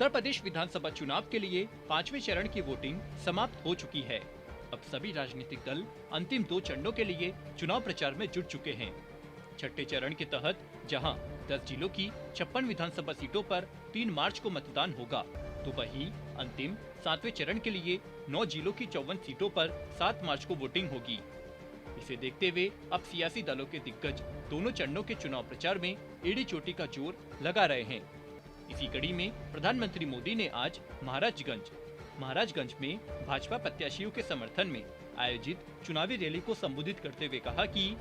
उत्तर प्रदेश विधानसभा चुनाव के लिए 5वें चरण की वोटिंग समाप्त हो चुकी है। अब सभी राजनीतिक दल अंतिम 2 चरणों के लिए चुनाव प्रचार में जुट चुके हैं। छठे चरण के तहत जहां 10 जिलों की 56 विधानसभा सीटों पर 3 मार्च को मतदान होगा, तो वहीं अंतिम 7वें चरण के लिए 9 जिलों की 54 सीटों पर 7 मार्च को वोटिंग होगी। इसे देखते हुए अब सियासी दलों के दिग्गज दोनों चरणों के चुनाव प्रचार में एड़ी चोटी का जोर लगा रहे हैं। इसी कड़ी में प्रधानमंत्री मोदी ने आज महाराजगंज में भाजपा प्रत्याशियों के समर्थन में आयोजित चुनावी रैली को संबोधित करते हुए कहा कि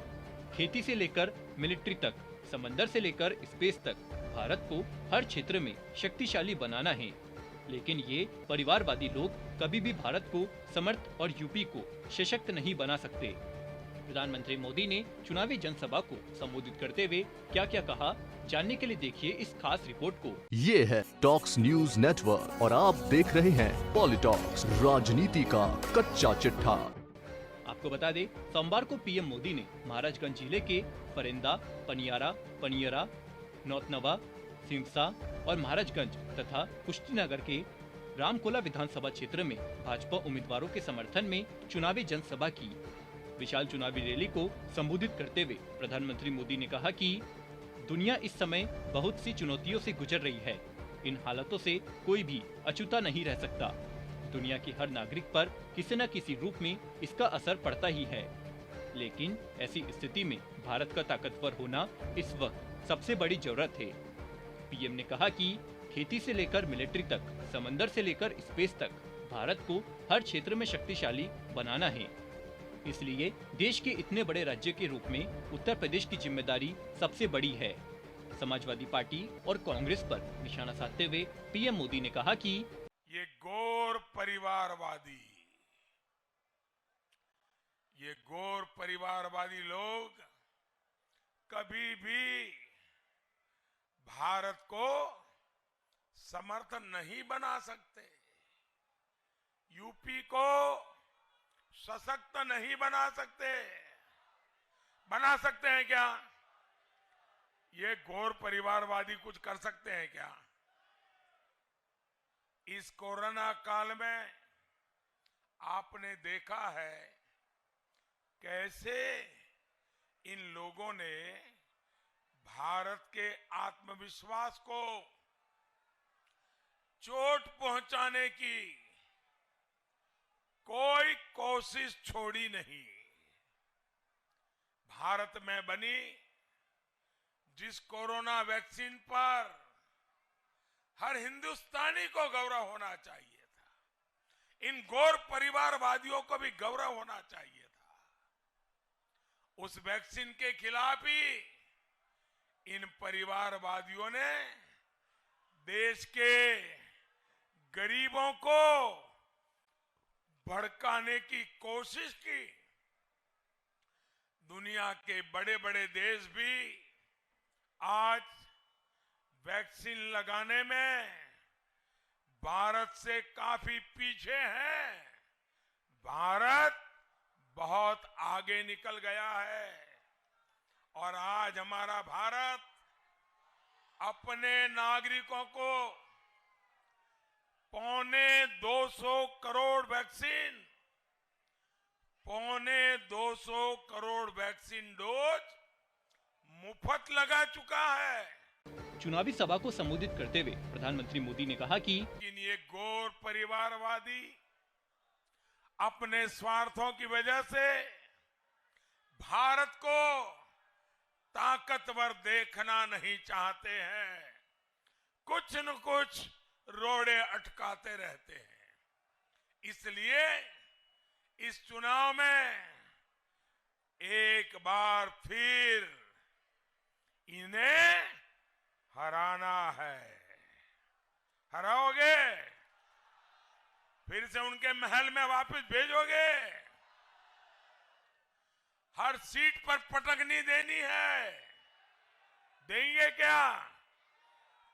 खेती से लेकर मिलिट्री तक, समंदर से लेकर स्पेस तक भारत को हर क्षेत्र में शक्तिशाली बनाना है, लेकिन ये परिवारवादी लोग कभी भी भारत को समर्थ और यूपी को सशक्त नहीं बना सकते। प्रधानमंत्री मोदी ने चुनावी जनसभा को संबोधित करते हुए क्या क्या कहा, जानने के लिए देखिए इस खास रिपोर्ट को। ये है टॉक्स न्यूज नेटवर्क और आप देख रहे हैं पॉलिटॉक्स, राजनीति का कच्चा चिट्ठा। आपको बता दें, सोमवार को पीएम मोदी ने महाराजगंज जिले के फरेंदा, पनियरा, नौतनवा, सिंगसा और महाराजगंज तथा कुशीनगर के रामकोला विधानसभा क्षेत्र में भाजपा उम्मीदवारों के समर्थन में चुनावी जनसभा की। विशाल चुनावी रैली को संबोधित करते हुए प्रधानमंत्री मोदी ने कहा कि दुनिया इस समय बहुत सी चुनौतियों से गुजर रही है। इन हालातों से कोई भी अछूता नहीं रह सकता। दुनिया के हर नागरिक पर किसी न किसी रूप में इसका असर पड़ता ही है, लेकिन ऐसी स्थिति में भारत का ताकतवर होना इस वक्त सबसे बड़ी जरूरत है। पीएम ने कहा कि खेती से लेकर मिलिट्री तक, समंदर से लेकर स्पेस तक भारत को हर क्षेत्र में शक्तिशाली बनाना है। इसलिए देश के इतने बड़े राज्य के रूप में उत्तर प्रदेश की जिम्मेदारी सबसे बड़ी है। समाजवादी पार्टी और कांग्रेस पर निशाना साधते हुए पीएम मोदी ने कहा कि ये गौर परिवारवादी लोग कभी भी भारत को समर्थन नहीं बना सकते, यूपी को सशक्त नहीं बना सकते। बना सकते हैं क्या? ये गौर परिवारवादी कुछ कर सकते हैं क्या? इस कोरोना काल में आपने देखा है कैसे इन लोगों ने भारत के आत्मविश्वास को चोट पहुंचाने की कोई कोशिश छोड़ी नहीं। भारत में बनी जिस कोरोना वैक्सीन पर हर हिंदुस्तानी को गौरव होना चाहिए था, इन गौर परिवारवादियों को भी गौरव होना चाहिए था। उस वैक्सीन के खिलाफ ही इन परिवारवादियों ने देश के गरीबों को भड़काने की कोशिश की। दुनिया के बड़े बड़े देश भी आज वैक्सीन लगाने में भारत से काफी पीछे हैं। भारत बहुत आगे निकल गया है और आज हमारा भारत अपने नागरिकों को 250 करोड़ वैक्सीन डोज मुफ्त लगा चुका है। चुनावी सभा को संबोधित करते हुए प्रधानमंत्री मोदी ने कहा कि ये गौर परिवारवादी अपने स्वार्थों की वजह से भारत को ताकतवर देखना नहीं चाहते हैं, कुछ न कुछ रोड़े अटकाते रहते हैं। इसलिए इस चुनाव में एक बार फिर इन्हें हराना है। हराओगे? फिर से उनके महल में वापस भेजोगे? हर सीट पर पटकनी देनी है? देंगे क्या?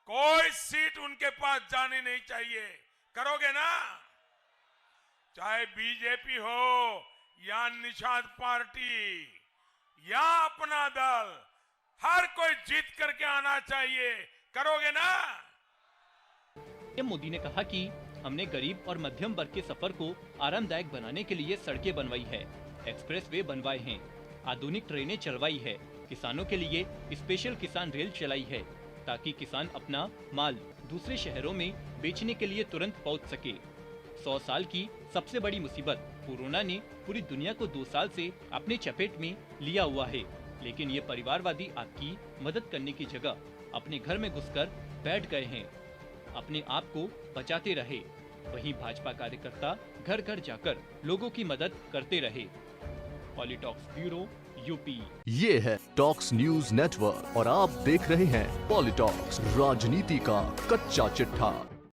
कोई सीट उनके पास जानी नहीं चाहिए। करोगे ना? चाहे बीजेपी हो या निषाद पार्टी या अपना दल, हर कोई जीत करके आना चाहिए। करोगे ना? पीएम मोदी ने कहा कि हमने गरीब और मध्यम वर्ग के सफर को आरामदायक बनाने के लिए सड़कें बनवाई है, एक्सप्रेसवे बनवाए हैं, आधुनिक ट्रेनें चलवाई है, किसानों के लिए स्पेशल किसान रेल चलाई है ताकि किसान अपना माल दूसरे शहरों में बेचने के लिए तुरंत पहुंच सके। 100 साल की सबसे बड़ी मुसीबत कोरोना ने पूरी दुनिया को 2 साल से अपने चपेट में लिया हुआ है, लेकिन ये परिवारवादी आपकी मदद करने की जगह अपने घर में घुसकर बैठ गए हैं। अपने आप को बचाते रहे, वहीं भाजपा कार्यकर्ता घर घर जाकर लोगों की मदद करते रहे। PoliTalks bureau UP. ये है टॉक्स न्यूज नेटवर्क और आप देख रहे हैं पॉलिटॉक्स, राजनीति का कच्चा चिट्ठा।